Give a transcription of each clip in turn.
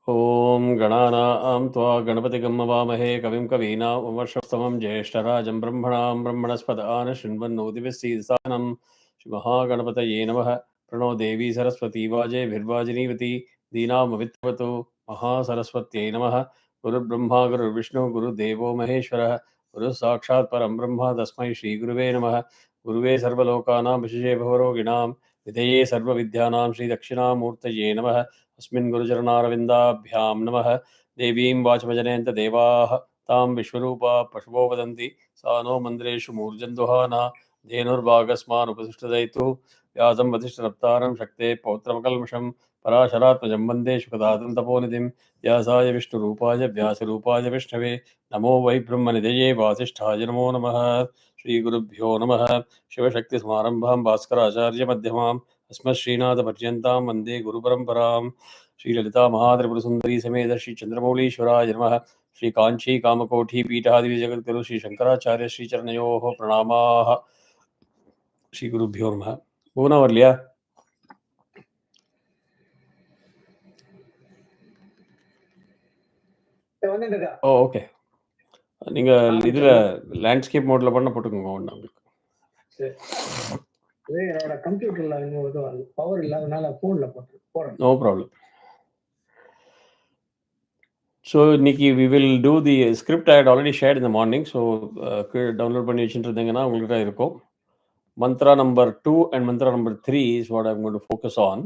ॐ गणानां त्वा गणपतिगं वामहे कविं कवीनाम् उपमश्रवस्तमं ज्येष्ठराजं ब्रह्मणां ब्रह्मणस्पद आनशृण्वन्नोतिभिस्सीदसानं श्रीमहागणपतये नमः। प्रणो देवी सरस्वती वाजेभिर्वाजिनीवती दीनामवित्रवतु महासरस्वत्यै नमः। गुरुर्ब्रह्मा गुरुर्विष्णु गुरुदेवो महेश्वरः गुरुः साक्षात् परं ब्रह्म तस्मै श्रीगुरुवे नमः। गुरुवे सर्वलोकानां विशेषे भवरोगिणां विधये सर्वविद्यानां श्रीदक्षिणामूर्तये नमः। अस्मिन् गुरुचरणारविन्दाभ्यां नमः। देवीं वाचमजनयन्त देवाः तां विश्वरूपा पशवो वदन्ति सा नो मन्दिरेषु मूर्जन्दुहाना धेनुर्वागस्मानुपतिष्ठदयितु व्यासं वसिष्ठनप्तारं शक्ते पौत्रमकल्मषं पराशरात्मजं वन्दे शुकदातं तपोनिधिं व्यासाय विष्णुरूपाय व्यासरूपाय विष्णवे नमो वै ब्रह्मनिधये वासिष्ठाय नमो नमः। श्रीगुरुभ्यो नमः। शिवशक्तिसमारम्भां भास्कराचार्यमध्यमाम् अस्मत्श्रीनाथपर्यन्तां वन्दे गुरुपरम्परां। श्रीललिता महात्रिपुरसुन्दरी समेत श्रीचन्द्रमौलीश्वराय नमः। श्रीकाञ्ची कामकोठी पीठादिजगद्गुरु श्रीशङ्कराचार्य श्रीचरणयोः प्रणामाः। श्रीगुरुभ्यो नमः. பூனா வரலையா? ஓ ஓகே. நீங்கள் இதில் லேண்ட்ஸ்கேப் மோடில் பண்ண போட்டுக்கோங்க ஒன்று உங்களுக்கு. என்னோட கம்ப்யூட்டர்ல பவர் இல்லாதனால போன்ல போடுறேன். No problem. So இன்னைக்கு we will do the script I had already shared in the morning. So download பண்ணி வச்சுருந்தீங்கன்னா உங்கள்கிட்ட இருக்கும். Mantra number 2 and mantra number 3 is what I'm going to focus on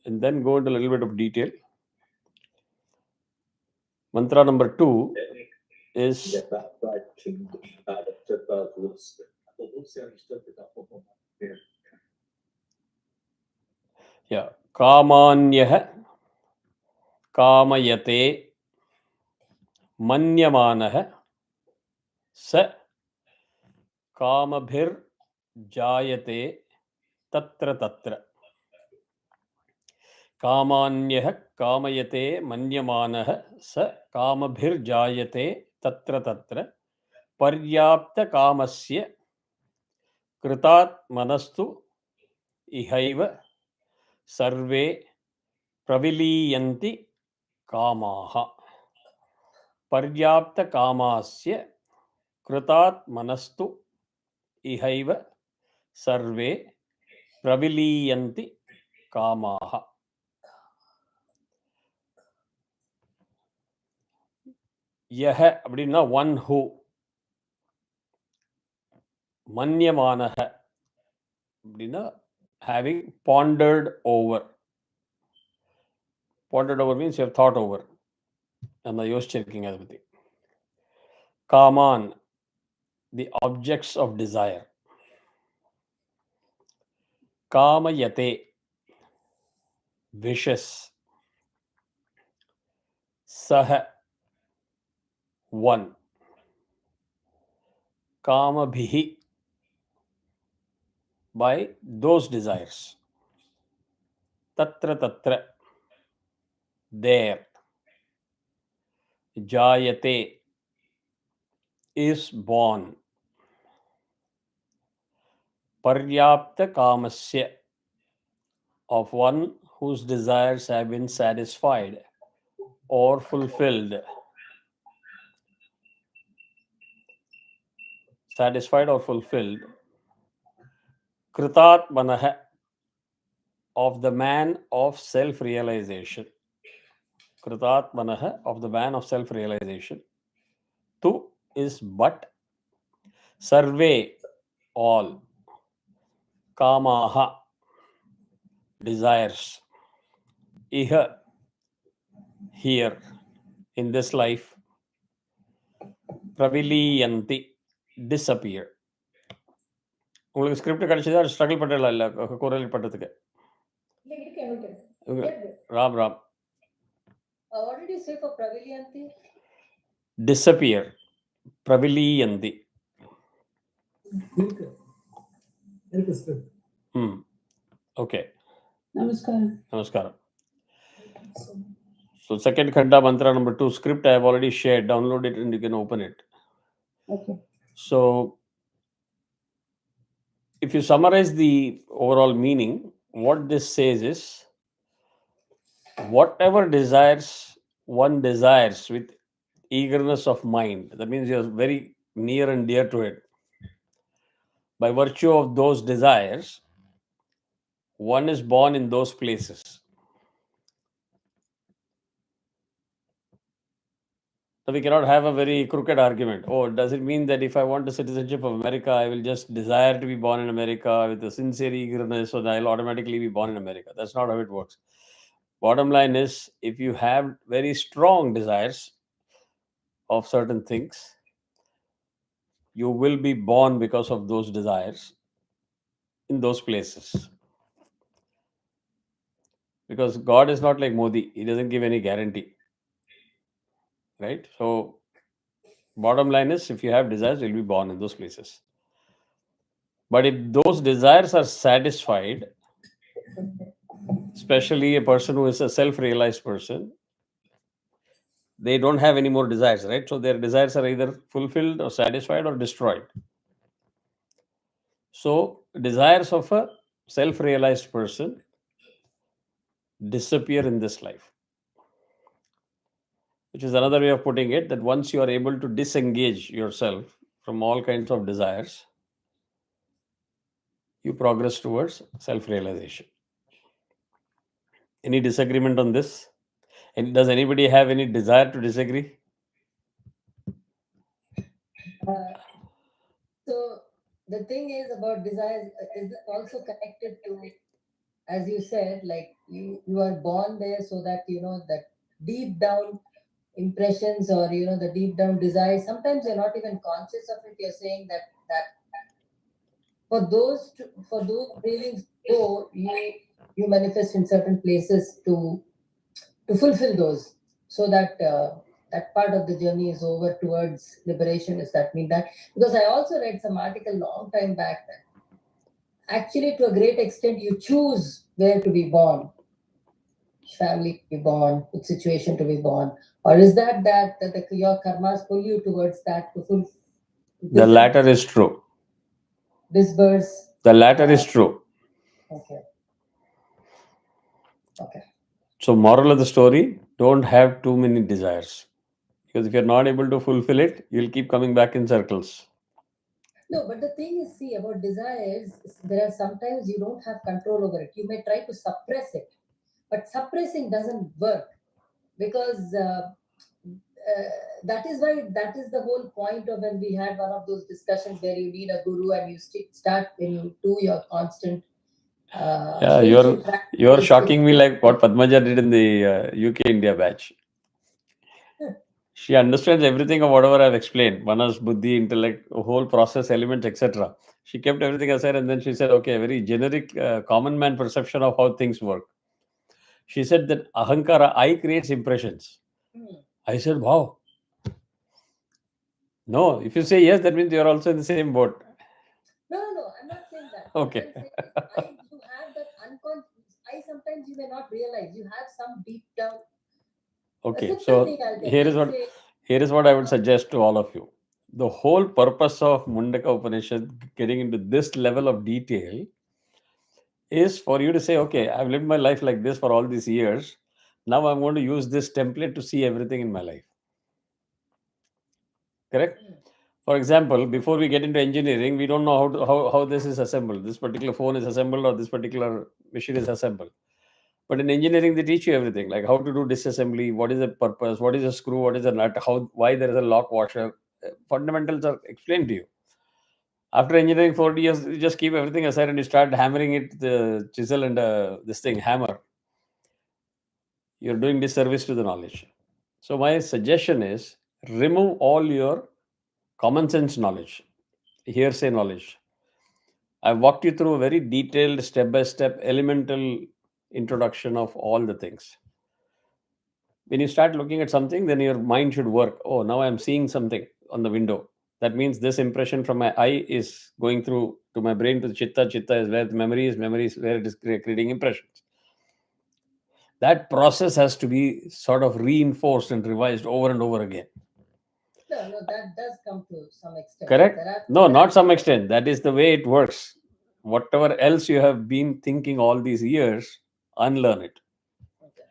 and then go into a little bit of detail. Mantra number 2 is कामान्यः कामयते मन्यमानः स कामभिर्जायते तत्र तत्र. कामान्यः कामयते मन्यमानः स कामभिर्जायते तत्र तत्र. पर्याप्तकामस्य कृतात्मनस्तु इहैव सर्वे प्रविलीयन्ति कामाः. पर्याप्तकामस्य कृतात्मनस्तु इहैव सर्वे प्रविलीयन्ति कामाः. यह அப்படின்னா one who. மன்யமானஹ அப்படின்னா having pondered over. Pondered over means you have thought over. நம்ம யோசிச்சிருக்கீங்க அதை பற்றி. Come on, the objects of desire. காமயதே, wishes. சஹ, one. காமபிஹி, by those desires. Tatra tatra, there. Jayate, is born. Paryapta kamasya, of one whose desires have been satisfied or fulfilled. Satisfied or fulfilled. Kritatmanah, of the man of self-realization. Kritatmanah, of the man of self-realization. Tu is but. Sarve, all. Kamaha, desires. Iha, here, in this life. Praviliyanti, disappear. உங்களுக்கு script கிடைச்சதா? Struggle பண்ணல இல்லை correlate பண்ணுறதுக்கு? Ram Ram. What did you say for Praviliyanti? Disappear. Praviliyanti. Okay. Namaskaram. So second Khanda mantra number 2 script I have already shared. Download it and you can open it. Okay. So if you summarize the overall meaning, what this says is, whatever desires one desires with eagerness of mind. That means you're very near and dear to it. By virtue of those desires, one is born in those places. So we cannot have a very crooked argument. Oh, does it mean that if I want the citizenship of America, I will just desire to be born in America with a sincere eagerness, so that I'll automatically be born in America? That's not how it works. Bottom line is, if you have very strong desires of certain things, you will be born because of those desires in those places. Because God is not like Modi, He doesn't give any guarantee. Right? So, bottom line is, if you have desires, you'll be born in those places. But if those desires are satisfied, especially a person who is a self-realized person, they don't have any more desires, right? So their desires are either fulfilled or satisfied or destroyed. So desires of a self-realized person disappear in this life, which is another way of putting it, that once you are able to disengage yourself from all kinds of desires, you progress towards self-realization. Any disagreement on this? And does anybody have any desire to disagree? So the thing is about desires is also connected to, as you said, like you are born there, so that that deep down impressions, or the deep down desires. Sometimes you're not even conscious of it. You're saying that for those cravings go, you manifest in certain places to fulfill those, so that that part of the journey is over towards liberation. Is that mean that? Because I also read some article long time back that actually, to a great extent, you choose where to be born, which family to be born, which situation to be born, or is that your karmas pull you towards that to fulfill? The latter is true. Disburse. The latter is true. Okay. Okay. So, moral of the story, don't have too many desires. Because if you're not able to fulfill it, you'll keep coming back in circles. No, but the thing is, see, about desires, there are sometimes you don't have control over it. You may try to suppress it, but suppressing doesn't work, because that is the whole point of when we had one of those discussions where you need a guru and you start when you do your constant. Yeah, you're shocking me like what Padmaja did in the UK India batch. She understands everything of whatever I've explained. Manas, buddhi, intellect, whole process elements, etc. She kept everything aside and then she said, okay, a very generic common man perception of how things work. She said that ahankara, I creates impressions. I said, wow. No, if you say yes, that means you're also in the same boat. No, I'm not saying that. Okay. What I'm saying is, you have that unconscious. Sometimes you may not realize you have some deep down. Okay, so here is what I would suggest to all of you. The whole purpose of Mundaka Upanishad, getting into this level of detail, is for you to say, okay, I've lived my life like this for all these years. Now I'm going to use this template to see everything in my life. Correct? For example, before we get into engineering, we don't know how this is assembled. This particular phone is assembled or this particular machine is assembled. But in engineering, they teach you everything, like how to do disassembly, what is the purpose, what is a screw, what is a nut, why there is a lock washer. Fundamentals are explained to you. After engineering 40 years, you just keep everything aside and you start hammering it, the chisel and this thing, hammer. You're doing disservice to the knowledge. So my suggestion is remove all your common sense knowledge, hearsay knowledge. I've walked you through a very detailed, step-by-step, elemental introduction of all the things. When you start looking at something, then your mind should work. Oh, now I'm seeing something on the window. That means this impression from my eye is going through to my brain to the chitta. Chitta is where the memory is where it is creating impressions. That process has to be sort of reinforced and revised over and over again. No, that does come to some extent. Correct? No, not some extent. That is the way it works. Whatever else you have been thinking all these years, unlearn it. Okay.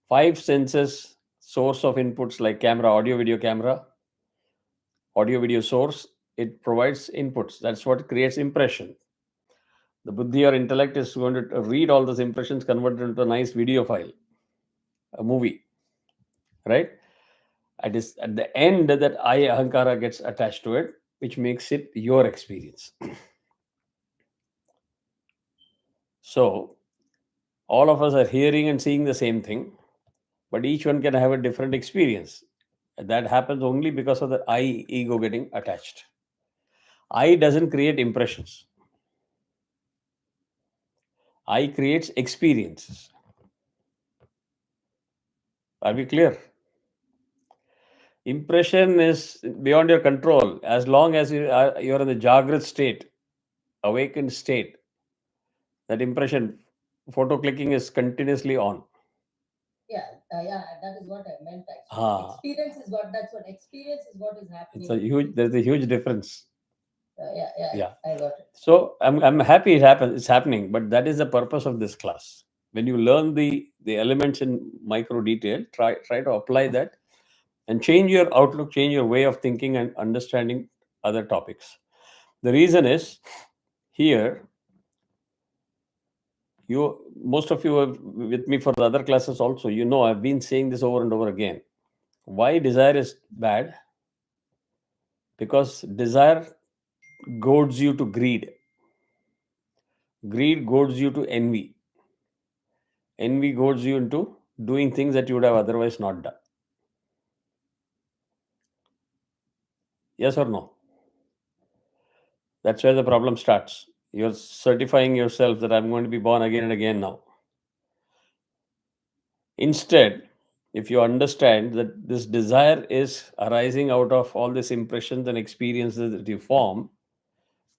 5 senses source of inputs like camera, audio, video camera, audio, video source, it provides inputs. That's what creates impression. The buddhi or intellect is going to read all those impressions, convert it into a nice video file, a movie, right? It is at the end that I ahankara gets attached to it, which makes it your experience. So all of us are hearing and seeing the same thing, but each one can have a different experience. That happens only because of the I ego getting attached. I doesn't create impressions. I creates experiences. Are we clear? Impression is beyond your control. As long as you're in the Jagrat state, awakened state, that impression, photo clicking is continuously on. Yeah, that is what I meant actually. Ah. Experience is what is happening. There's a huge difference. Yeah, I got it. So I'm happy it's happening, but that is the purpose of this class. When you learn the elements in micro detail, try to apply that and change your outlook, change your way of thinking and understanding other topics. The reason is here, most of you are with me for the other classes also. I've been saying this over and over again. Why desire is bad? Because desire goads you to greed. Greed goads you to envy. Envy goads you into doing things that you would have otherwise not done. Yes or no? That's where the problem starts. You're certifying yourself that I'm going to be born again and again now. Instead, if you understand that this desire is arising out of all these impressions and experiences that you form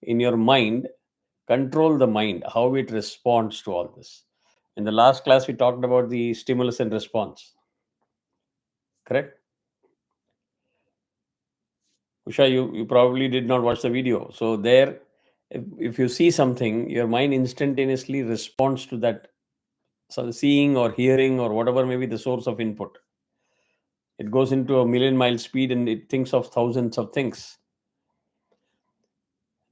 in your mind, control the mind, how it responds to all this. In the last class, we talked about the stimulus and response. Correct? Usha, you probably did not watch the video. So there, if you see something, your mind instantaneously responds to that. So seeing or hearing or whatever may be the source of input. It goes into a million-mile speed and it thinks of thousands of things.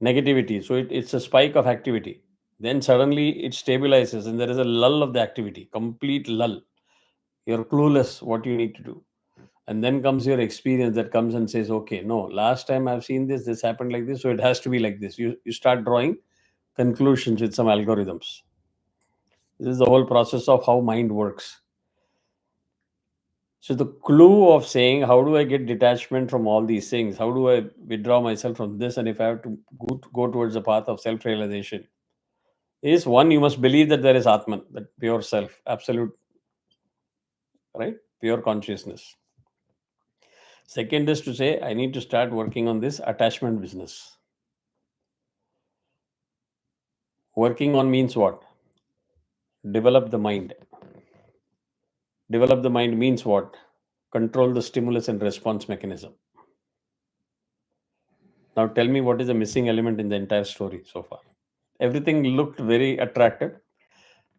Negativity. So it's a spike of activity. Then suddenly it stabilizes and there is a lull of the activity, complete lull. You're clueless what you need to do. And then comes your experience that comes and says, okay, no, last time I've seen this happened like this, so it has to be like this. You start drawing conclusions with some algorithms. This is the whole process of how mind works. So the clue of saying, how do I get detachment from all these things? How do I withdraw myself from this? And if I have to go towards the path of self-realization, is one, you must believe that there is Atman, that pure self, absolute, right? Pure consciousness. Second is to say, I need to start working on this attachment business. Working on means what? Develop the mind. Develop the mind means what? Control the stimulus and response mechanism. Now tell me what is the missing element in the entire story so far. Everything looked very attractive.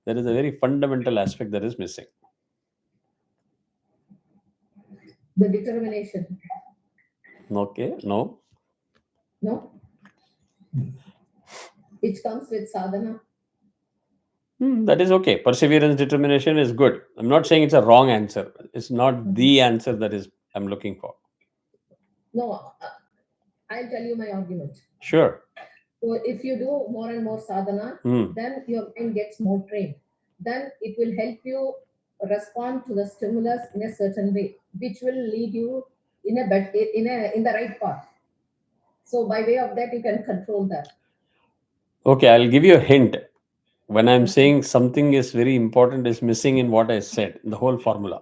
There is a very fundamental aspect that is missing. The determination. Okay, no. No? Which comes with sadhana. That is okay. Perseverance, determination is good. I'm not saying it's a wrong answer. It's not the answer that is I'm looking for. No, I'll tell you my argument. Sure. So if you do more and more sadhana, then your mind gets more trained. Then it will help you respond to the stimulus in a certain way, which will lead you in the right path. So by way of that, you can control that. Okay, I'll give you a hint. When I'm saying something is very important is missing in what I said, the whole formula.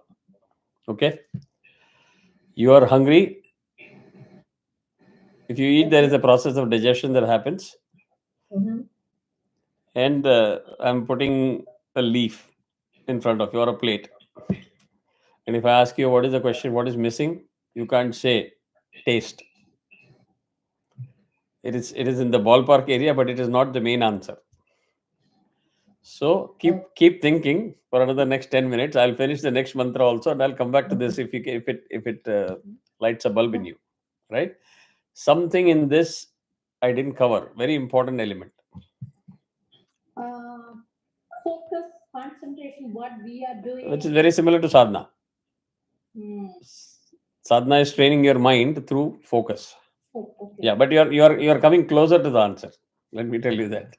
Okay? You are hungry. If you eat, there is a process of digestion that happens. And I'm putting a leaf in front of you or a plate. And if I ask you what is the question, what is missing, you can't say taste. It is in the ballpark area, but it is not the main answer. So keep thinking for another next 10 minutes. I'll finish the next mantra also, and I'll come back to this if it lights a bulb in you, right? Something in this I didn't cover. Very important element. Focus, concentration, what we are doing. Which is very similar to sadhana. Sadhana is training your mind through focus. Oh, okay. Yeah, but you're coming closer to the answer. Let me tell you that.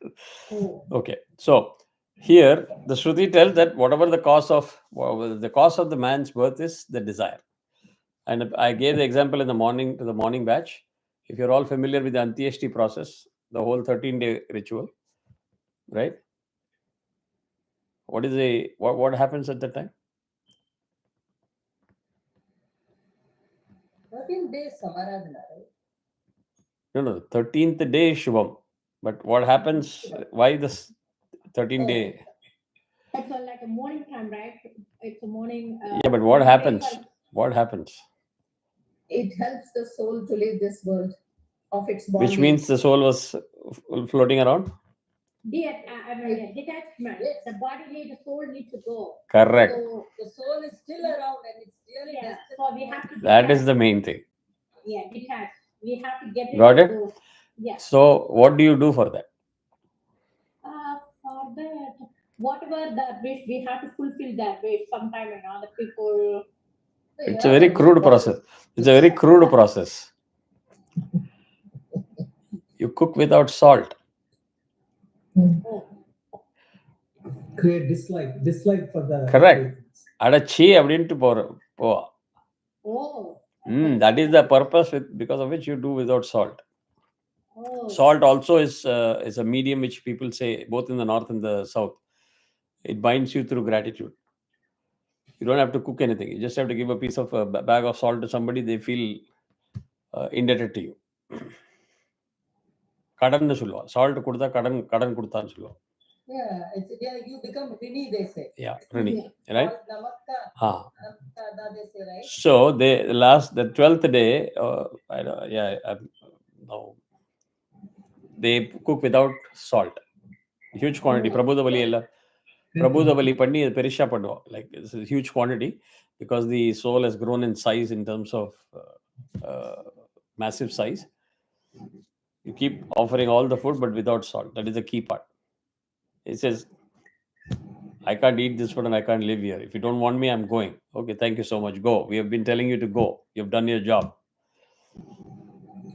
Oh. Okay, so here the Shruti tells that whatever the cause of the man's birth is the desire. And I gave the example in the morning to the morning batch. If you're all familiar with the Antyeshti process, the whole 13-day ritual, right? What happens at that time? 13 days Samaradhana, right? No, 13th day is Shubham. But what happens? Why this 13-day? It's like a morning time, right? It's a morning. Yeah, but what happens? What happens? It helps the soul to leave this world of its bondage. Which means the soul was floating around? Detachment. The body needs, the soul needs to go. Correct. So the soul is still around and it's really Yeah. destined. So we have to. That is the main thing. Yeah, detached. We have to get rid Got of it? those. Yeah. So what do you do for that? For that, whatever the wish, we have to fulfill that wish sometime. The people. It's a very crude process. It's a very crude process. You cook without salt. Create dislike for the. Correct. Adachi அப்படின்ட்டு போவா. Oh. That is the purpose because of which you do without salt. Oh. Salt also is a medium which people say both in the north and the south. It binds you through gratitude. You don't have to cook anything. You just have to give a piece of a bag of salt to somebody. They feel indebted to you. கடன்னு சொல்லுவா. Salt கொடுத்தா கடன் கொடுத்தான்னு சொல்லுவா. Yeah, you become rini, they say. Yeah, rini, right? Namakka, they say, right? So the 12th day, no, they cook without salt. Huge quantity. Prabhudavali பண்ணி பெரிஷா பண்ணுவா. Like it's a huge quantity because the soul has grown in size in terms of massive size. You keep offering all the food but without salt. That is the key part. It says, I can't eat this food and I can't live here. If you don't want me, I'm going. Okay, thank you so much. Go. We have been telling you to go. You've done your job.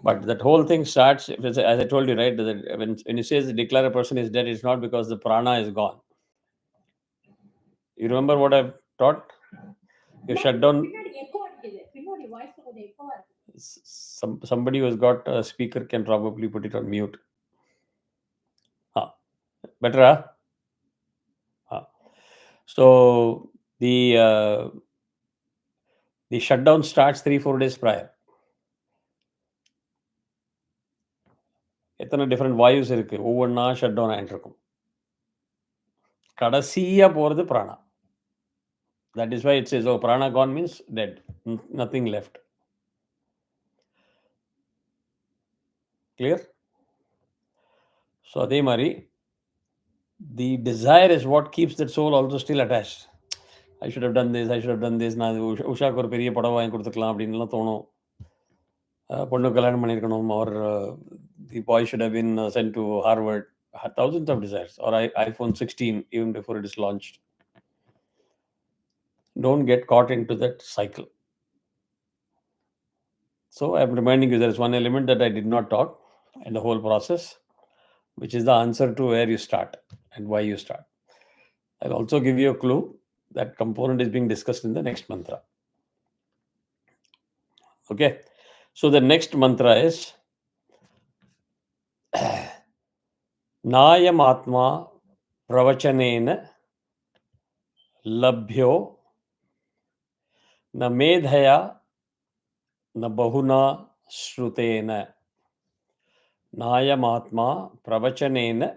But that whole thing starts, as I told you, right? That when you say declare a person is dead, it's not because the prana is gone. You remember what I've taught? You shut down. Somebody who's got a speaker can probably put it on mute. Better, huh? So the shutdown starts 3-4 days prior. எத்தனை different வாயுஸ் இருக்கு, ஒவ்வொன்றா shut down ஆகிட்டு இருக்கும். கடைசியா போகிறது பிராணா. That is why it says, oh, prana gone means dead, nothing left. Clear? So அதே மாதிரி the desire is what keeps that soul also still attached. I should have done this. நான் உஷாக்கு ஒரு பெரிய படம் வாங்கி கொடுத்துக்கலாம் அப்படின்லாம் தோணும். பொண்ணு கல்யாணம் பண்ணியிருக்கணும், or the boy should have been sent to Harvard. Thousands of desires. Or iPhone 16 even before it is launched. Don't get caught into that cycle. So I'm reminding you, there is one element that I did not talk in the whole process, which is the answer to where you start and why you start. I'll also give you a clue. That component is being discussed in the next mantra. Okay. So the next mantra is Nayam Atma Pravachanena Labhyo Na Medhaya Na Bahuna Shrutena. Nayam Atma Pravachanena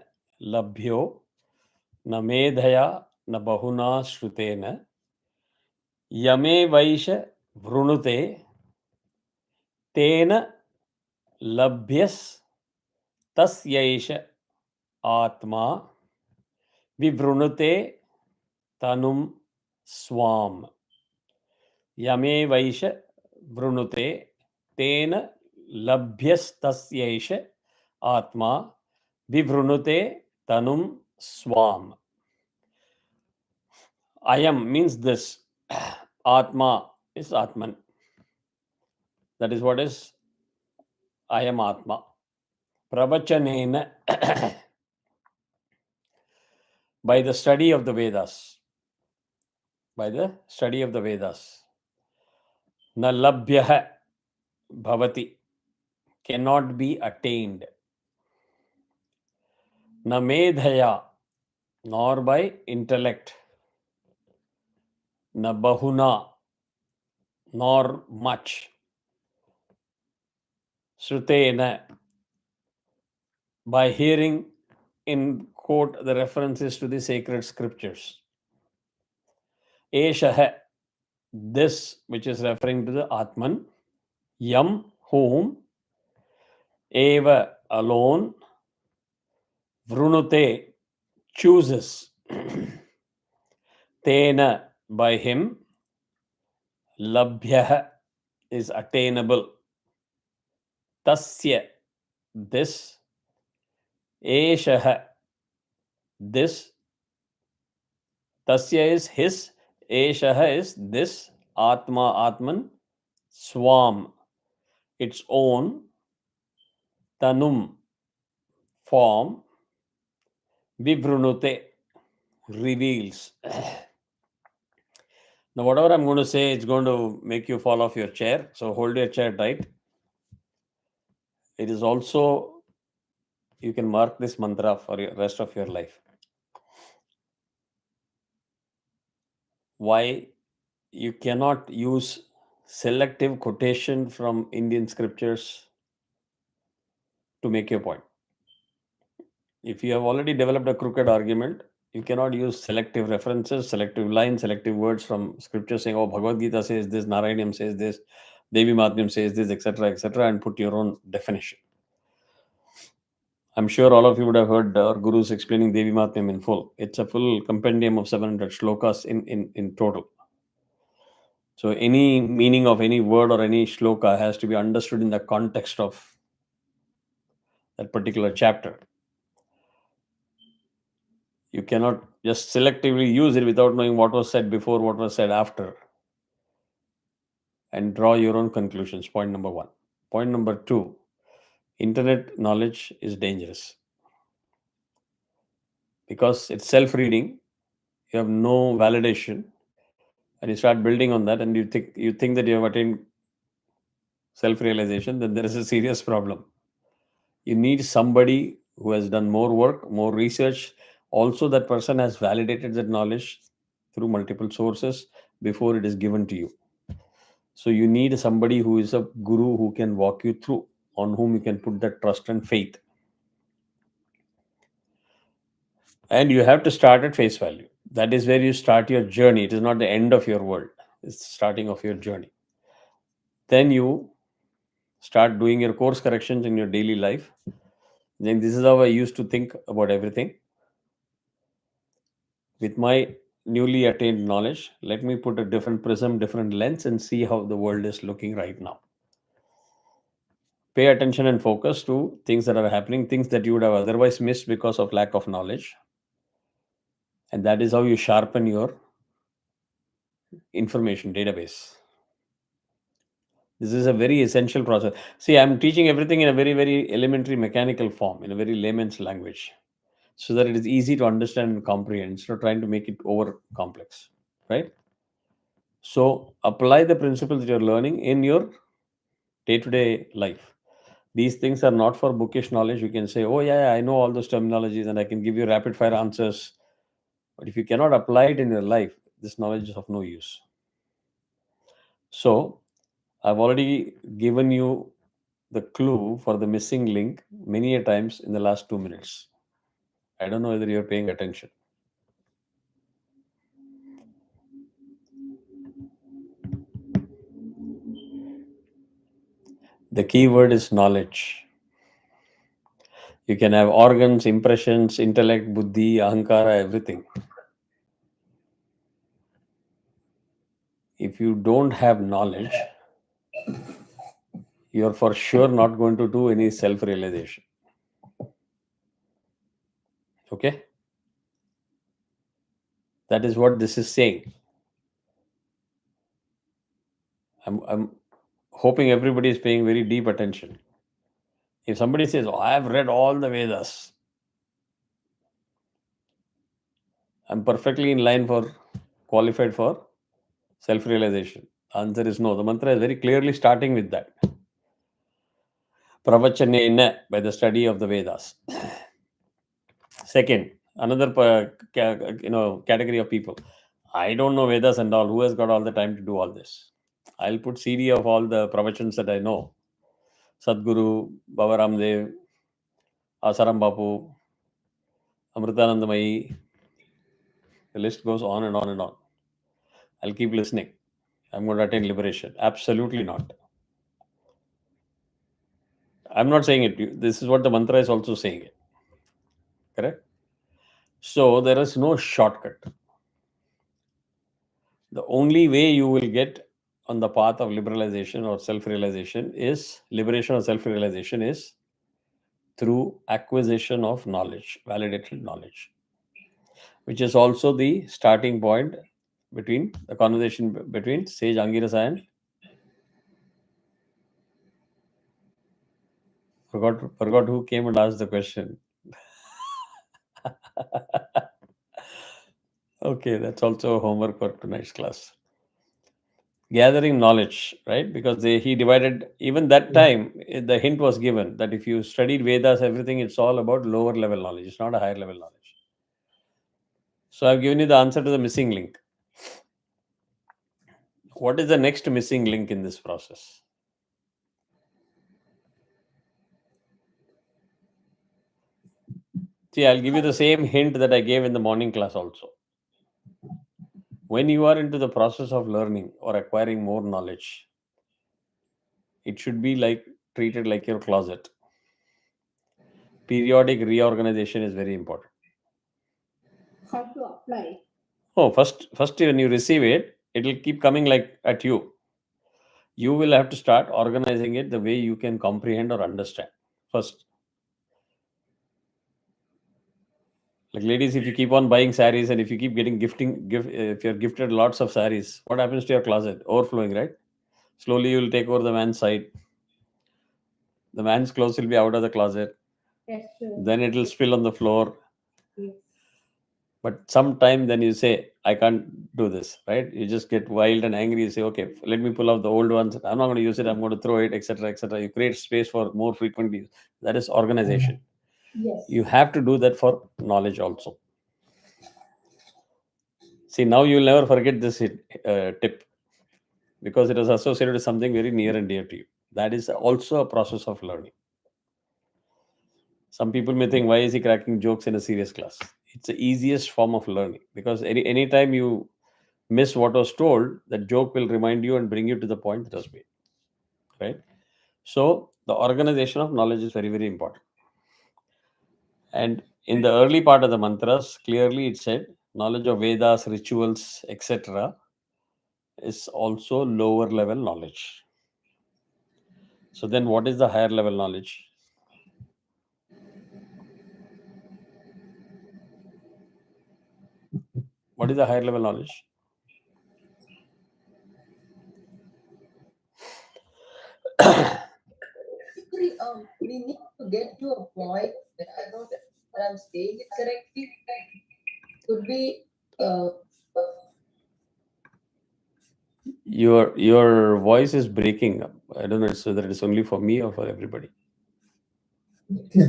Labhyo Na Medhaya Na Bahuna Shrutena Yame Vaisha Vrunute Tena Labhyas Tasyaisha Atma Vivrunute tanum swam. Yame vaisha vrunute tena labhyastasyesha atma vivrunute tanum swam. Ayam means this. Atma is Atman. That is what is Ayam Atma. Pravachanena by the study of the Vedas. By the study of the Vedas. Na labhyaha bhavati cannot be attained. Na medhaya nor by intellect. Na bahuna nor much. Shrutena by hearing in quote the references to the sacred scriptures. Eshaha, this which is referring to the Atman. Yam, whom. Eva, alone. Vrunute, chooses. Tena, by him. Labhyaha is attainable. Tasya, this. Eshaha, this. Tasya is his. Eshaha is this. Atma, Atman. Swam, its own. Tanum, form. Vivrunute, reveals. Now, whatever I'm going to say, it's going to make you fall off your chair. So hold your chair tight. It is also, you can mark this mantra for the rest of your life. Why you cannot use selective quotation from Indian scriptures to make your point. If you have already developed a crooked argument, you cannot use selective references, selective lines, selective words from scripture saying, oh, Bhagavad Gita says this, Narayanyam says this, Devi Mahatmyam says this, etc., and put your own definition. I'm sure all of you would have heard our gurus explaining Devi Mahatmyam in full. It's a full compendium of 700 shlokas in total. So any meaning of any word or any shloka has to be understood in the context of that particular chapter. You cannot just selectively use it without knowing what was said before, what was said after, and draw your own conclusions. Point number one. Point number two, internet knowledge is dangerous because it's self-reading. You have no validation, and you start building on that, and you think that you have attained self-realization. Then there is a serious problem. You need somebody who has done more work, more research. Also, that person has validated that knowledge through multiple sources before it is given to you. So you need somebody who is a guru who can walk you through, on whom you can put that trust and faith. And you have to start at face value. That is where you start your journey. It is not the end of your world. It's the starting of your journey. Then you start doing your course corrections in your daily life. Then this is how I used to think about everything. With my newly attained knowledge, let me put a different prism, different lens, and see how the world is looking right now. Pay attention and focus to things that are happening, things that you would have otherwise missed because of lack of knowledge. And that is how you sharpen your information database. This is a very essential process. See, I'm teaching everything in a very, very elementary mechanical form, in a very layman's language, so that it is easy to understand and comprehend instead of trying to make it over complex, right? So apply the principles that you're learning in your day-to-day life. These things are not for bookish knowledge. You can say, oh yeah, I know all those terminologies and I can give you rapid fire answers. But if you cannot apply it in your life, this knowledge is of no use. So I've already given you the clue for the missing link many a times in the last 2 minutes. I don't know whether you're paying attention. The key word is knowledge. You can have organs, impressions, intellect, buddhi, ahankara, everything. If you don't have knowledge, you're for sure not going to do any self-realization. Okay? That is what this is saying. I'm hoping everybody is paying very deep attention. If somebody says, "Oh, I have read all the Vedas, I'm perfectly in line for qualified for self-realization," answer is no. The mantra is very clearly starting with that. Pravachanena, by the study of the Vedas. Second, another category of people. I don't know Vedas and all. Who has got all the time to do all this? I'll put CD of all the pravachans that I know. Sadguru, Baba Ramdev, Asaram Bapu, Amritanandamayi. The list goes on and on and on. I'll keep listening. I'm going to attain liberation. Absolutely not. I'm not saying it. This is what the mantra is also saying it. Correct? So there is no shortcut. The only way you will get on the path of liberalization or self-realization is, liberation or self-realization is through acquisition of knowledge, validated knowledge, which is also the starting point between the conversation between sage Angirasa and forgot who came and asked the question. Okay, that's also homework for tonight's class. Gathering knowledge, right? Because he divided, even that time, the hint was given that if you studied Vedas, everything, it's all about lower level knowledge. It's not a higher level knowledge. So I've given you the answer to the missing link. What is the next missing link in this process? See, I'll give you the same hint that I gave in the morning class also. When you are into the process of learning or acquiring more knowledge, it should be treated like your closet. Periodic reorganization is very important. How to apply? Oh, first when you receive it, it will keep coming like at you. You will have to start organizing it the way you can comprehend or understand first. Like ladies, if you keep on buying saris and if you keep getting if you're gifted lots of saris, what happens to your closet? Overflowing, right? Slowly you will take over the man's side. The man's clothes will be out of the closet. Yes, sure. Then it will spill on the floor. Yes. But sometime then you say, I can't do this, right? You just get wild and angry. You say, okay, let me pull out the old ones. I'm not going to use it. I'm going to throw it, etc., etc. You create space for more frequent use. That is organization. Yes. You have to do that for knowledge also. See, now you'll never forget this tip because it is associated with something very near and dear to you. That is also a process of learning. Some people may think, why is he cracking jokes in a serious class? It's the easiest form of learning because anytime you miss what was told, that joke will remind you and bring you to the point that was made. Right? So the organization of knowledge is very, very important. And in the early part of the mantras, clearly it said knowledge of Vedas, rituals, etc. is also lower level knowledge. So then what is the higher level knowledge? What is the higher level knowledge? We need to get to a point where I don't know if I'm saying it correctly. Could be Your voice is breaking up. I don't know whether it is only for me or for everybody.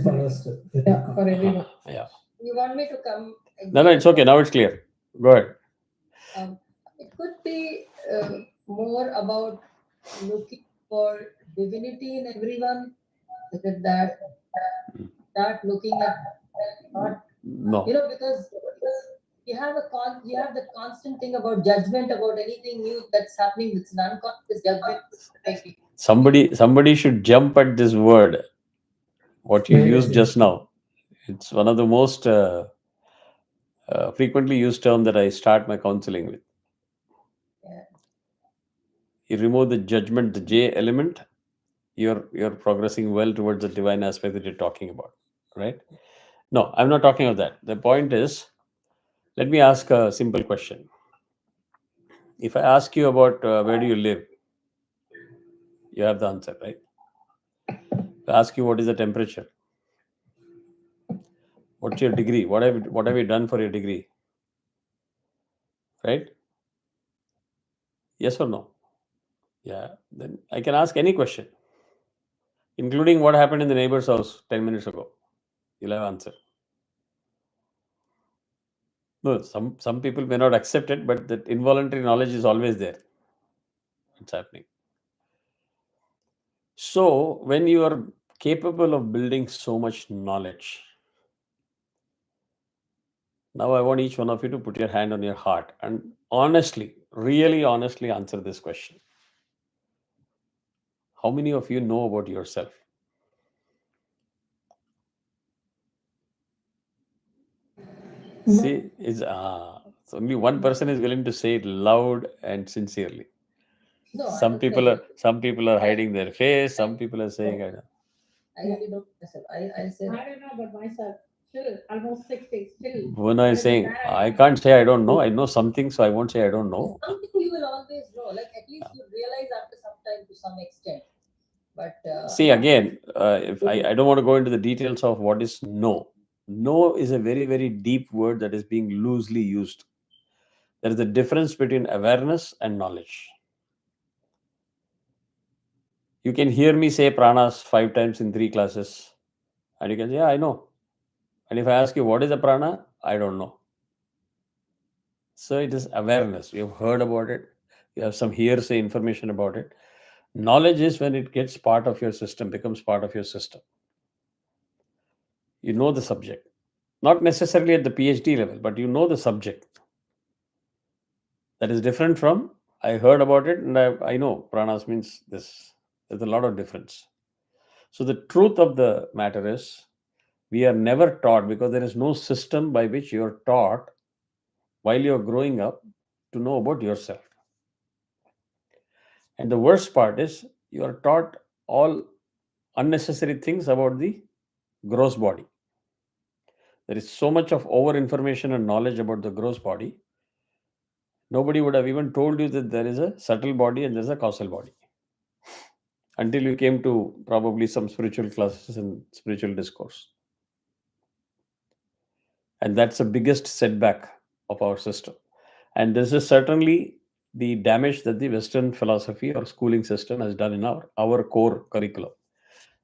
For us, yeah, for everyone. Yeah. You want me to come? No, it's okay. Now it's clear. Go ahead. It could be more about looking for divinity in everyone. Is it that start looking at not No. because you have the constant thing about judgment about anything new that's happening. It's an unconscious judgment. Somebody should jump at this word. What you used just now. It's one of the most frequently used term that I start my counseling with. Yeah. You remove the judgment, the J element, you're progressing well towards the divine aspect that you're talking about, right? No, I'm not talking of that. The point is, let me ask a simple question. If I ask you about where do you live, you have the answer, right? If I ask you what is the temperature, what's your degree, what have you done for your degree, right? Yes or no? Yeah. Then I can ask any question, including what happened in the neighbor's house 10 minutes ago. You'll have answer. No, some people may not accept it, but that involuntary knowledge is always there. It's happening. So when you are capable of building so much knowledge, now I want each one of you to put your hand on your heart and honestly, really honestly answer this question. How many of you know about yourself? See, it's only one person is willing to say it loud and sincerely. No, I Some would people say are some people are hiding their face. Some people are saying, I don't. I really don't myself. I said I don't know about myself. Still, almost 60. Still. Bhuvana is saying, I can't say I don't know. I know something, so I won't say I don't know. something you will always know. Like at least you realize after some time to some extent. But See, again, if I don't want to go into the details of what is no. No is a very, very deep word that is being loosely used. There is a difference between awareness and knowledge. You can hear me say pranas 5 times in 3 classes, and you can say, yeah, I know. And if I ask you, what is a prana? I don't know. So it is awareness. You have heard about it. You have some hearsay information about it. Knowledge is when it gets part of your system, becomes part of your system. You know the subject. Not necessarily at the PhD level, but you know the subject. That is different from, I heard about it and I know pranas means this. There's a lot of difference. So the truth of the matter is, we are never taught because there is no system by which you are taught while you're growing up to know about yourself. And the worst part is, you are taught all unnecessary things about the gross body. There is so much of over information and knowledge about the gross body. Nobody would have even told you that there is a subtle body and there's a causal body until you came to probably some spiritual classes and spiritual discourse. And that's the biggest setback of our system. And this is certainly the damage that the Western philosophy or schooling system has done in our core curriculum.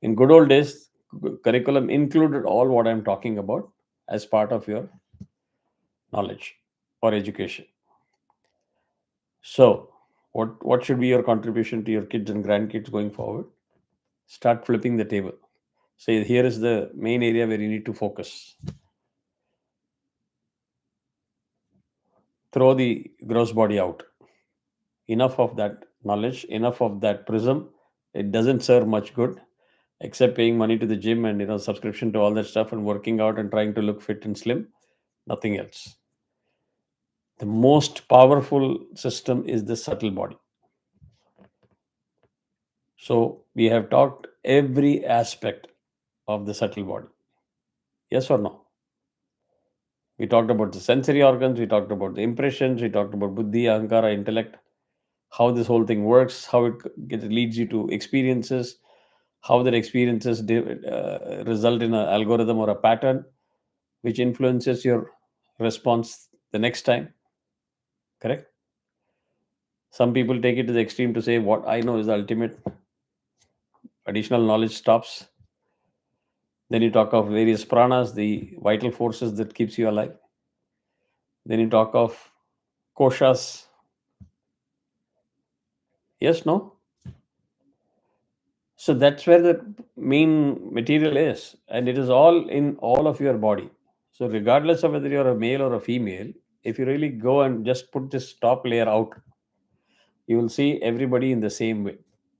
In good old days, curriculum included all what I'm talking about as part of your knowledge or education. So, what should be your contribution to your kids and grandkids going forward? Start flipping the table. Say, here is the main area where you need to focus. Throw the gross body out. Enough of that knowledge, enough of that prism. It doesn't serve much good, except paying money to the gym and subscription to all that stuff and working out and trying to look fit and slim. Nothing else. The most powerful system is the subtle body. So we have talked every aspect of the subtle body. Yes or no? We talked about the sensory organs, we talked about the impressions, we talked about buddhi, ahankara, intellect, how this whole thing works, how it leads you to experiences, how that experiences result in an algorithm or a pattern which influences your response the next time. Correct? Some people take it to the extreme to say what I know is the ultimate. Additional knowledge stops. Then you talk of various pranas, the vital forces that keeps you alive. Then you talk of koshas. Yes, no? So that's where the main material is. And it is all in all of your body. So regardless of whether you're a male or a female, if you really go and just put this top layer out, you will see everybody in the same way.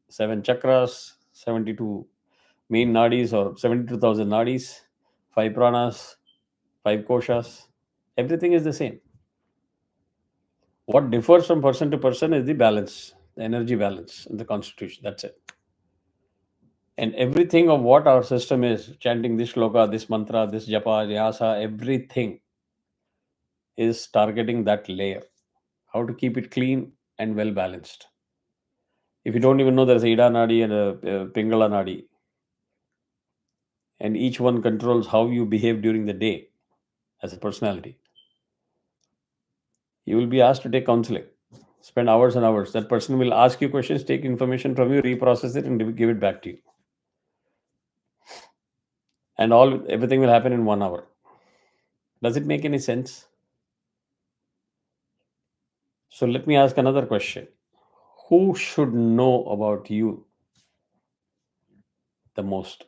7 chakras, 72 main nadis or 72,000 nadis, 5 pranas, 5 koshas, everything is the same. What differs from person to person is the balance, the energy balance in the constitution. That's it. And everything of what our system is, chanting this shloka, this mantra, this japa, vyasa, everything is targeting that layer. How to keep it clean and well balanced. If you don't even know there's a Ida Nadi and a Pingala Nadi, and each one controls how you behave during the day as a personality, you will be asked to take counseling. Spend hours and hours. That person will ask you questions, take information from you, reprocess it, and give it back to you. And everything will happen in 1 hour. Does it make any sense? So let me ask another question. Who should know about you the most?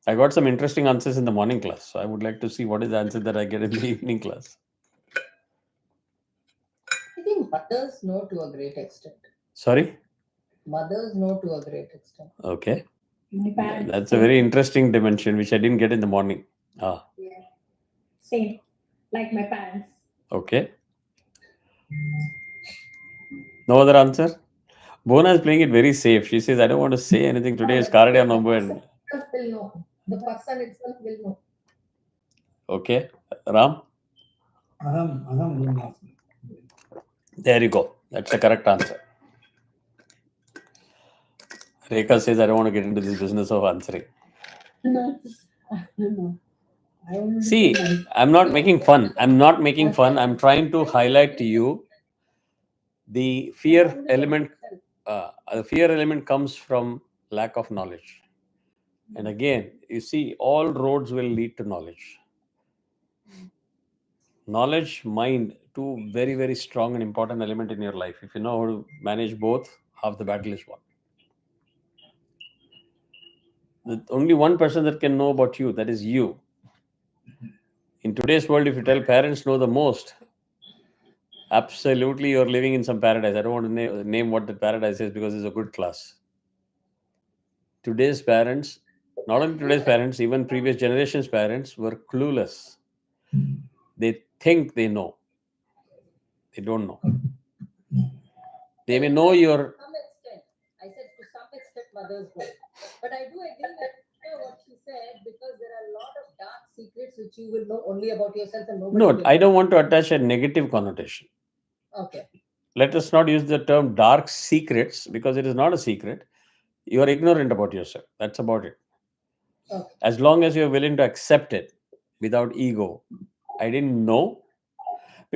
I got some interesting answers in the morning class. So I would like to see what is the answer that I get in the evening class. I think mothers know to a great extent. Sorry? Mothers know to a great extent. Okay. My parents. That's a very interesting dimension, which I didn't get in the morning. Yeah. Same. Like my parents. Okay. No other answer? Bona is playing it very safe. She says, I don't want to say anything today. Is Karadiya number. Will know. The person itself will know. Okay. Ram? Aham will not. There you go. That's the correct answer. Rekha says, I don't want to get into this business of answering. No. See, I'm not making fun. I'm trying to highlight to you the fear element. The fear element comes from lack of knowledge. And again, you see, all roads will lead to knowledge. Knowledge, mind, two very, very strong and important element in your life. If you know how to manage both, half the battle is won. There's only one person that can know about you, that is you. In today's world, if you tell parents know the most, absolutely you're living in some paradise. I don't want to name what the paradise is because it's a good class. Today's parents, not only today's parents, even previous generations' parents were clueless. They think they know. They don't know. They may know your... To some extent, I said to some extent mothers know. But I do agree that what she said, because there are a lot of dark secrets which you will know only about yourself and nobody No, will I know. don't want to attach a negative connotation. Okay. Let us not use the term dark secrets because it is not a secret. You are ignorant about yourself. That's about it. Okay. As long as you're willing to accept it without ego. I didn't know.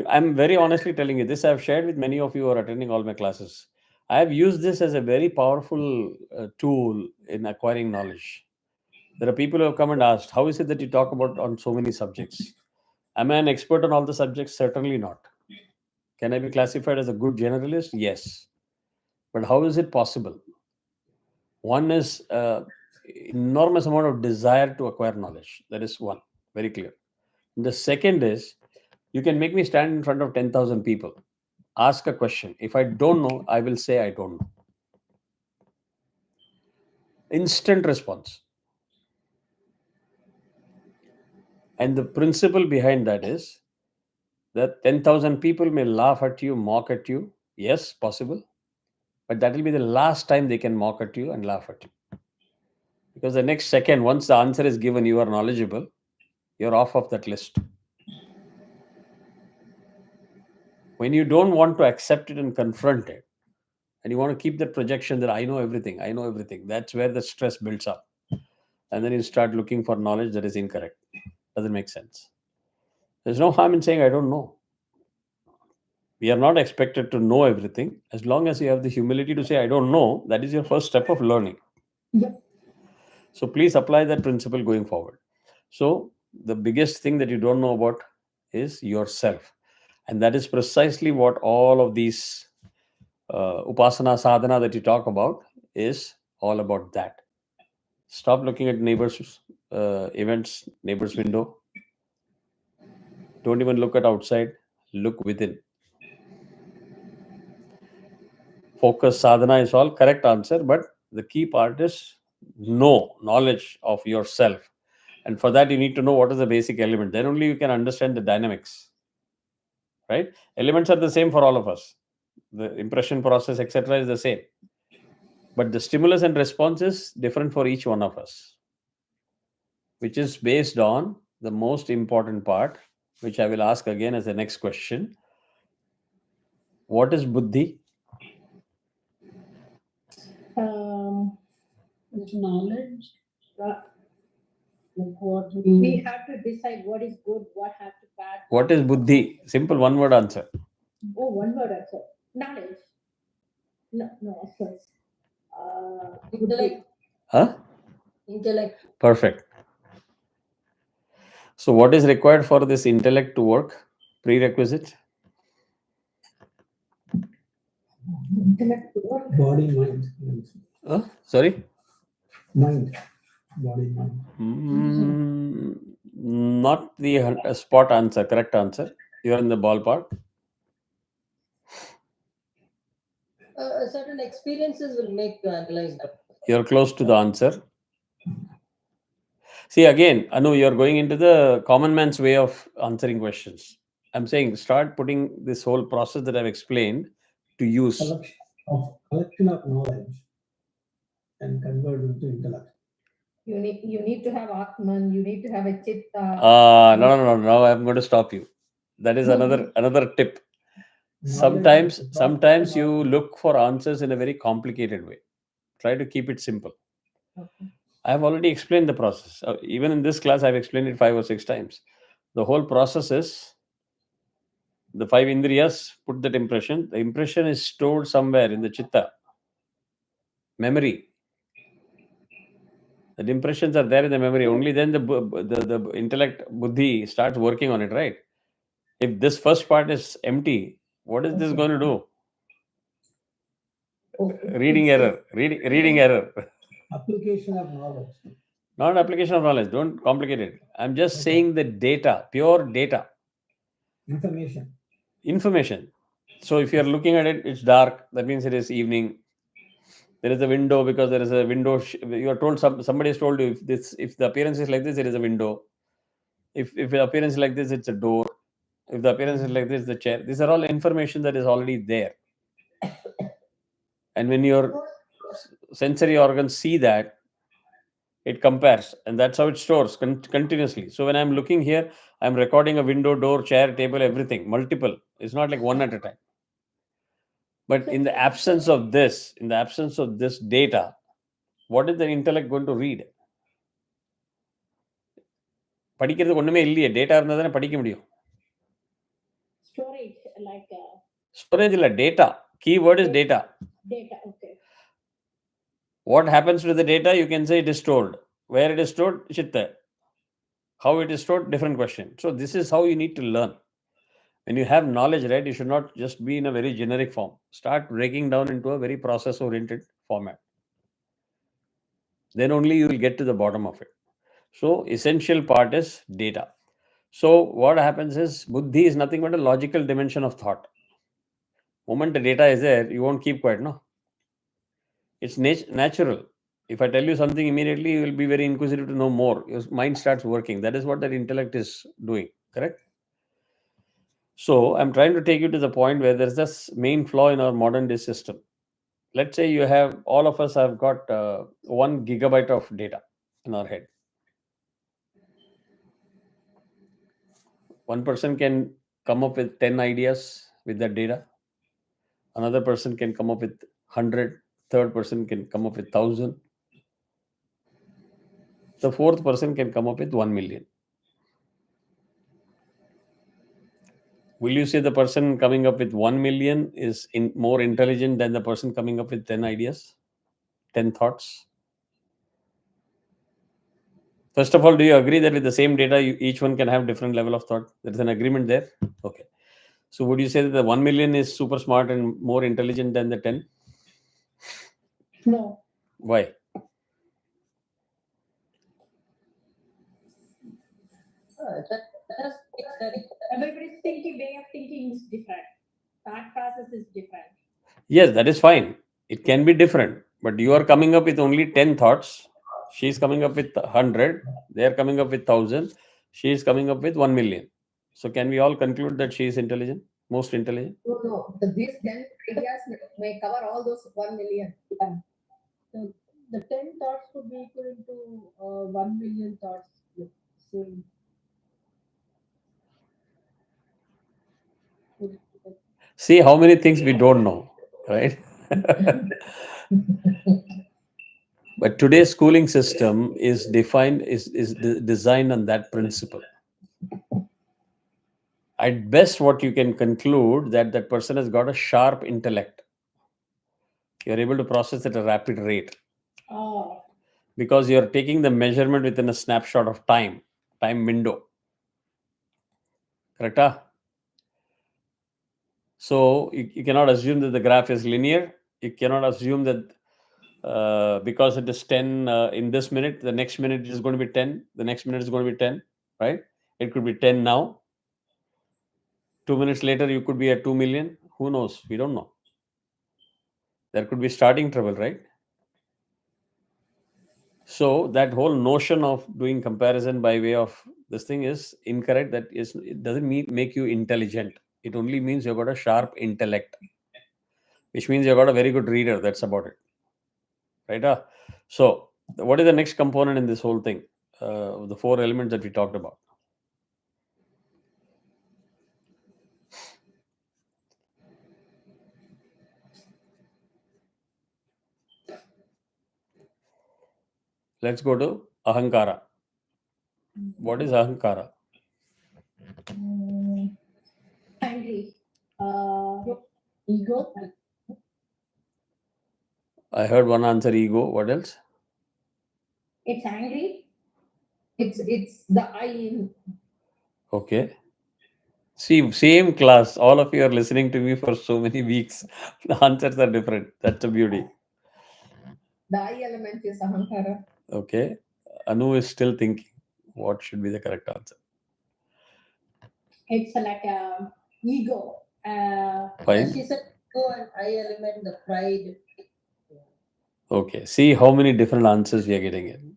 I'm very honestly telling you this. I've shared with many of you who are attending all my classes. I have used this as a very powerful tool in acquiring knowledge. There are people who have come and asked, how is it that you talk about on so many subjects? Am I an expert on all the subjects? Certainly not. Can I be classified as a good generalist? Yes. But how is it possible? One is enormous amount of desire to acquire knowledge. That is one, very clear. The second is, you can make me stand in front of 10,000 people, ask a question. If I don't know, I will say I don't know. Instant response. And the principle behind that is that 10,000 people may laugh at you, mock at you. Yes, possible. But that will be the last time they can mock at you and laugh at you. Because the next second, once the answer is given, you are knowledgeable, you're off of that list. When you don't want to accept it and confront it, and you want to keep that projection that I know everything, that's where the stress builds up. And then you start looking for knowledge that is incorrect. Doesn't make sense. There's no harm in saying I don't know. We are not expected to know everything. As long as you have the humility to say I don't know, that is your first step of learning. Yep. So please apply that principle going forward. So the biggest thing that you don't know about is yourself. And that is precisely what all of these upasana sadhana that you talk about is all about that. Stop looking at neighbors' events, neighbor's window. Don't even look at outside. Look within. Focus sadhana is all correct answer, but the key part is knowledge of yourself. And for that, you need to know what is the basic element. Then only you can understand the dynamics, right? Elements are the same for all of us. The impression process, etc., is the same. But the stimulus and response is different for each one of us, which is based on the most important part, which I will ask again as the next question. What is buddhi? It's knowledge. What Mm. we have to decide what is good, what have to bad. What is buddhi? Simple one word answer. Oh, one word answer. Knowledge. No, of course. Intellect. Huh? Intellect. Perfect. So what is required for this intellect to work? Prerequisite? Intellect. Body, mind. Sorry? Mind. Body, mind. Not the spot answer, correct answer. You're in the ballpark. Certain experiences will make you analyze that. You're close to the answer. See, again, Anu, you're going into the common man's way of answering questions. I'm saying start putting this whole process that I've explained to use. Collection of knowledge and convert into intellect. You need to have Atman, you need to have a Chitta. No, I'm going to stop you. That is another tip. Sometimes you look for answers in a very complicated way. Try to keep it simple. Okay. I have already explained the process. Even in this class, I've explained it 5 or 6 times. The whole process is the 5 indriyas put that impression. The impression is stored somewhere in the chitta, memory. The impressions are there in the memory. Only then the intellect, buddhi starts working on it, right? If this first part is empty, what is this going to do? Reading error. Application of knowledge. Not application of knowledge. Don't complicate it. I'm just saying the data, pure data. Information. So if you're looking at it, it's dark. That means it is evening. There is a window because there is a window. You are told somebody has told you if the appearance is like this, it is a window. If the appearance is like this, it's a door. If the appearance is like this, the chair. These are all information that is already there. And when your sensory organs see that, it compares, and that's how it stores continuously. So when I'm looking here, I'm recording a window, door, chair, table, everything, multiple. It's not like one at a time. But in the absence of this data, what is the intellect going to read? படிக்கிறதுக்கு ஒண்ணுமே இல்லையே. Data இருந்தா தானே படிக்க முடியும். Storage, like Storage இல்ல, data. Keyword is data. data. Okay. What happens to the data? You can say it is stored. Where it is stored? Chitta. How it is stored? Different question. So this is how you need to learn. When you have knowledge, right, you should not just be in a very generic form. Start breaking down into a very process-oriented format. Then only you will get to the bottom of it. So essential part is data. So what happens is buddhi is nothing but a logical dimension of thought. Moment the data is there, you won't keep quiet, no? It's natural. If I tell you something immediately, you will be very inquisitive to know more. Your mind starts working. That is what that intellect is doing, correct? So I'm trying to take you to the point where there's this main flaw in our modern day system. Let's say all of us have got 1 gigabyte of data in our head. One person can come up with 10 ideas with that data. Another person can come up with 100. Third person can come up with 1,000. The fourth person can come up with 1 million. Will you say the person coming up with 1 million is more intelligent than the person coming up with 10 ideas, 10 thoughts? First of all, do you agree that with the same data, each one can have different level of thought? There is an agreement there? Okay. So would you say that the 1 million is super smart and more intelligent than the 10? No. Why? Everybody's way of thinking is different. Thought process is different. Yes, that is fine. It can be different. But you are coming up with only 10 thoughts. She's coming up with 100. They are coming up with 1,000. She is coming up with 1 million. So can we all conclude that she is intelligent, most intelligent? No. These 10 ideas may cover all those 1 million. So the 10 thoughts could be equal to 1 million thoughts. Same. See how many things we don't know, right? But today's schooling system is designed on that principle. At best, what you can conclude that person has got a sharp intellect. You're able to process at a rapid rate Oh, because you're taking the measurement within a snapshot of time window. Correct? So you cannot assume that the graph is linear. You cannot assume that because it is 10 in this minute, the next minute is going to be 10. The next minute is going to be 10, right? It could be 10 now. 2 minutes later, you could be at 2 million. Who knows? We don't know. There could be starting trouble, right? So that whole notion of doing comparison by way of this thing is incorrect. It doesn't make you intelligent. It only means you've got a sharp intellect, which means you've got a very good reader. That's about it. Right? So what is the next component in this whole thing? The 4 elements that we talked about. Let's go to ahankara. What is ahankara? angry. Ego. I heard one answer, ego. What else? It's angry. It's the I in. Okay. See, same class. All of you are listening to me for so many weeks. The answers are different. That's the beauty. The I element is ahankara. Okay. Anu is still thinking what should be the correct answer. It's like a ego. Fine. She said ego and I element, the pride. Okay. See how many different answers we are getting in.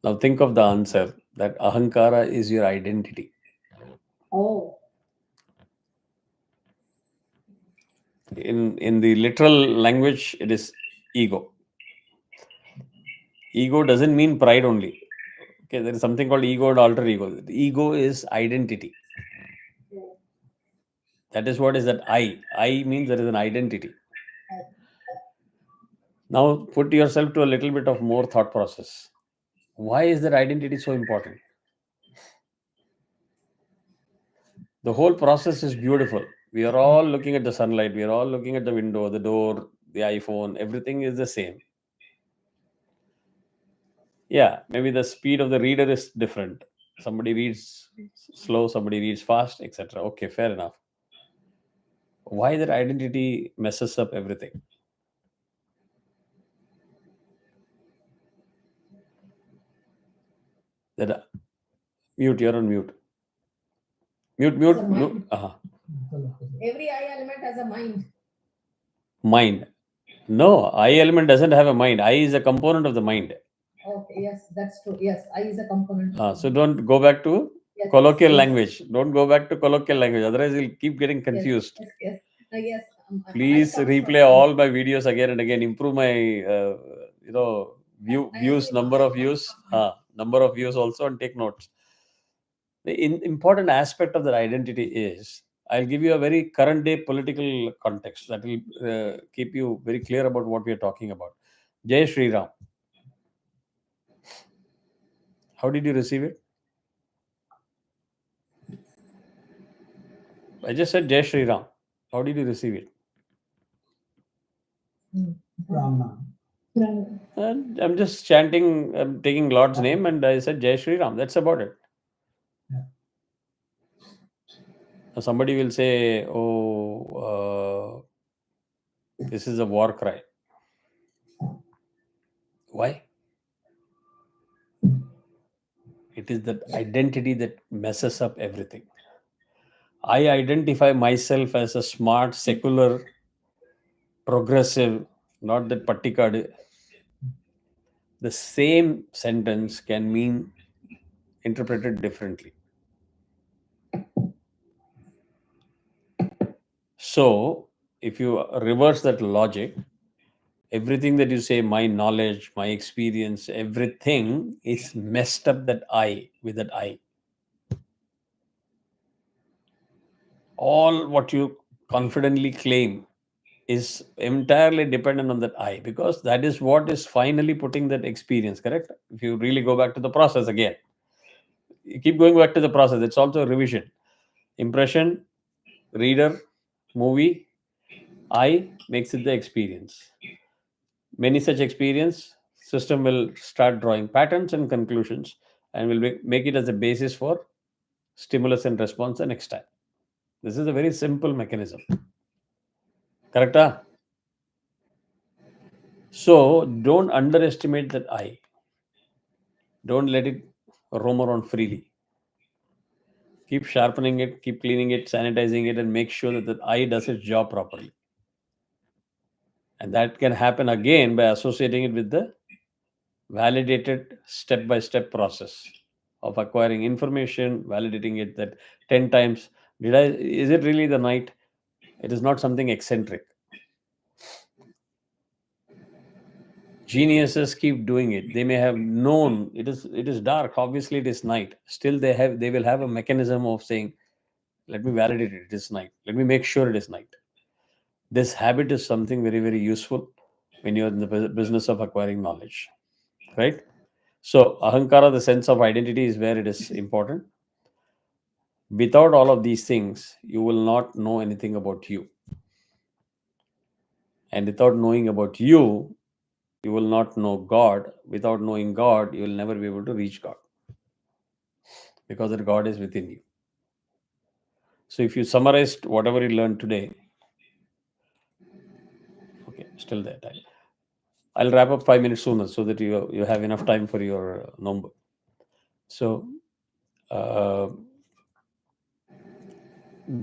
Now think of the answer that ahankara is your identity. Oh. In the literal language, it is ego. Ego doesn't mean pride only. Okay, there is something called ego and alter ego. The ego is identity. That is what is that I. I means there is an identity. Now put yourself to a little bit of more thought process. Why is that identity so important? The whole process is beautiful. We are all looking at the sunlight. We are all looking at the window, the door, the iPhone. Everything is the same. Yeah, maybe the speed of the reader is different. Somebody reads slow, somebody reads fast, etc. Okay, fair enough. Why that identity messes up everything? That mute, you're on mute. Mute. Every I element has a mind. Mind. No, I element doesn't have a mind. I is a component of the mind. Okay, yes, that's true. Yes, I is a component. So don't go back to Yes, colloquial yes. language. Don't go back to colloquial language. Otherwise, you'll keep getting confused. Yes. Yes. Please I replay all my videos again and again. Improve my, views, number of views also, and take notes. The important aspect of that identity is, I'll give you a very current day political context that will keep you very clear about what we are talking about. Jai Shri Ram. How did you receive it? I just said Jai Shri Ram. How did you receive it? Rama. And I'm just chanting, I'm taking Lord's name, and I said Jai Shri Ram. That's about it. Yeah. Now somebody will say, this is a war cry. Why? It is that identity that messes up everything. I identify myself as a smart, secular, progressive, not that pattikadu. the same sentence can mean interpreted differently. So if you reverse that logic, everything that you say, my knowledge, my experience, everything is messed up that I with that I. All what you confidently claim is entirely dependent on that I, because that is what is finally putting that experience, correct? If you really go back to the process again, you keep going back to the process, it's also a revision. Impression, reader, movie, I makes it the experience. Many such experience, system will start drawing patterns and conclusions and will make it as a basis for stimulus and response the next time. This is a very simple mechanism. Correct? So don't underestimate that I. Don't let it roam around freely. Keep sharpening it, keep cleaning it, sanitizing it, and make sure that the I does its job properly. And that can happen again by associating it with the validated step-by-step process of acquiring information, validating it that 10 times. Is it really the night? It is not something eccentric. Geniuses keep doing it. They may have known it is dark. Obviously, it is night. Still, they will have a mechanism of saying, let me validate it. It is night. Let me make sure it is night. This habit is something very, very useful when you're in the business of acquiring knowledge, right? So ahankara, the sense of identity, is where it is important. Without all of these things, you will not know anything about you. And without knowing about you, you will not know God. Without knowing God, you will never be able to reach God, because that God is within you. So if you summarized whatever you learned today, okay, still there. I'll wrap up 5 minutes sooner so that you have enough time for your number. So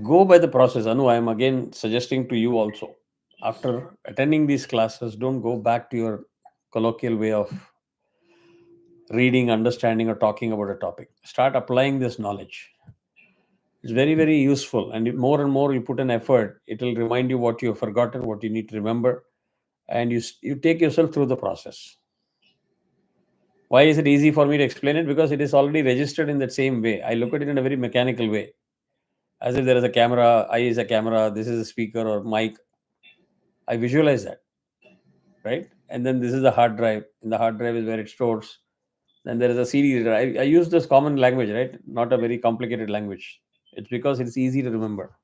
go by the process. Anu, I am again suggesting to you also, after attending these classes, don't go back to your colloquial way of reading, understanding, or talking about a topic. Start applying this knowledge. It's very, very useful. And more and more you put an effort, it will remind you what you have forgotten, what you need to remember. And you take yourself through the process. Why is it easy for me to explain it? Because it is already registered in that same way. I look at it in a very mechanical way. As if there is a camera, I is a camera, this is a speaker or mic. I visualize that, right? And then this is the hard drive. And the hard drive is where it stores. Then there is a CD reader. I use this common language, right? Not a very complicated language. It's because it's easy to remember.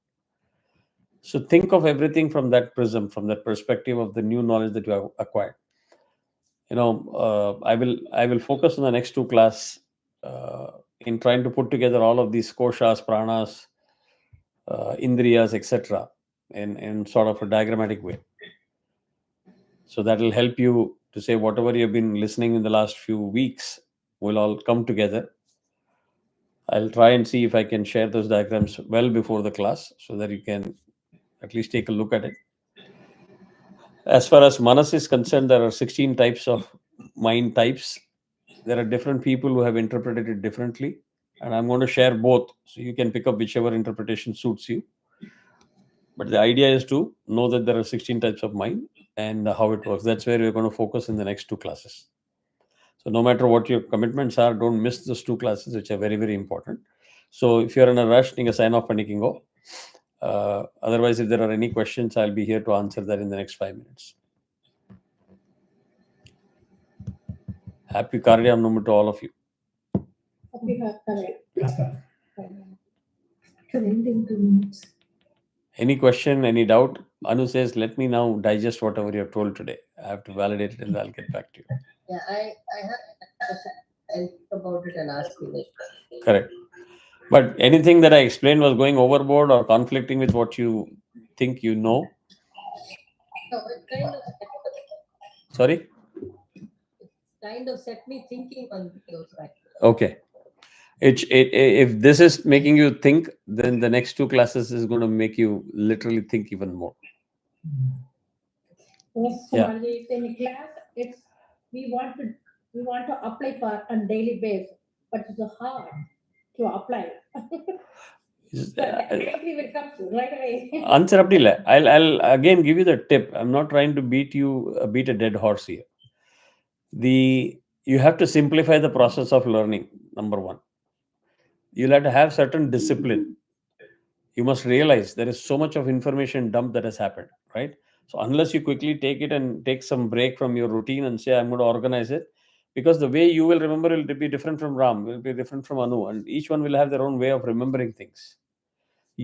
So think of everything from that prism, from that perspective of the new knowledge that you have acquired. I will focus on the next 2 class in trying to put together all of these koshas, pranas, indriyas, etc. in sort of a diagrammatic way. So that will help you to say whatever you've been listening in the last few weeks will all come together. I'll try and see if I can share those diagrams well before the class so that you can at least take a look at it. As far as manas is concerned, there are 16 types of mind types. There are different people who have interpreted it differently, and I'm going to share both so you can pick up whichever interpretation suits you. But the idea is to know that there are 16 types of mind and how it works. That's where we're going to focus in the next 2 classes. So no matter what your commitments are, don't miss those 2 classes, which are very, very important. So if you're in a rush, you can sign off panikingo. Otherwise, if there are any questions, I'll be here to answer that in the next 5 minutes. Happy Karyam Namamu to all of you. Any question, any doubt? Anu says, let me now digest whatever you have told today. I have to validate it and I'll get back to you. Yeah, I have a question. I'll think about it and ask you later. Correct. But anything that I explained was going overboard or conflicting with what you think you know? No, it kind of Sorry? set me thinking on those lines. Okay. If this is making you think, then the next 2 classes is going to make you literally think even more. Yes, Yeah. Kumarji, in class, we want to we want to apply for on daily basis, but it's hard to apply. So definitely will come right away. Answer அப்படி இல்லை. I'll again give you the tip. I'm not trying to beat a dead horse here. You have to simplify the process of learning, number one. You'll have to have certain discipline. You must realize there is so much of information dump that has happened, right? So unless you quickly take it and take some break from your routine and say, I'm going to organize it, because the way you will remember will be different from Ram, will be different from Anu, and each one will have their own way of remembering things.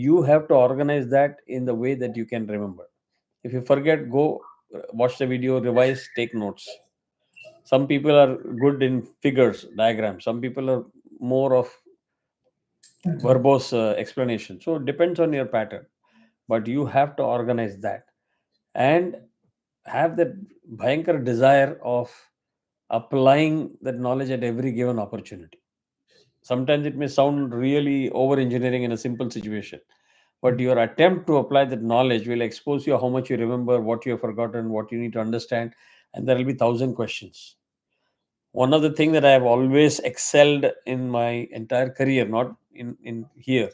You have to organize that in the way that you can remember. If you forget, go watch the video, revise, take notes. Some people are good in figures, diagrams. Some people are more of verbose explanation. So it depends on your pattern. But you have to organize that and have that bhayankar desire of applying that knowledge at every given opportunity. Sometimes it may sound really over engineering in a simple situation, but your attempt to apply that knowledge will expose you how much you remember, what you have forgotten, what you need to understand, and there will be 1,000 questions. One of the things that I have always excelled in my entire career, not in here,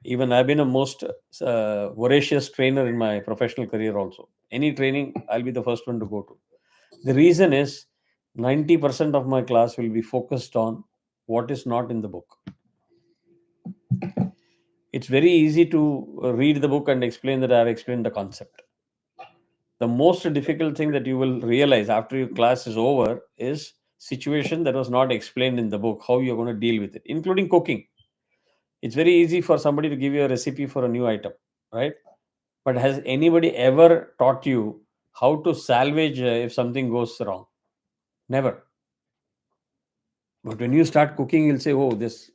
even I've been a most voracious trainer in my professional career also. Any training, I'll be the first one to go to. The reason is 90% of my class will be focused on what is not in the book. It's very easy to read the book and explain that I have explained the concept. The most difficult thing that you will realize after your class is over is situation that was not explained in the book, how you're going to deal with it, including cooking. It's very easy for somebody to give you a recipe for a new item, right? But has anybody ever taught you how to salvage if something goes wrong? Never. But when you start cooking, you'll say, oh, this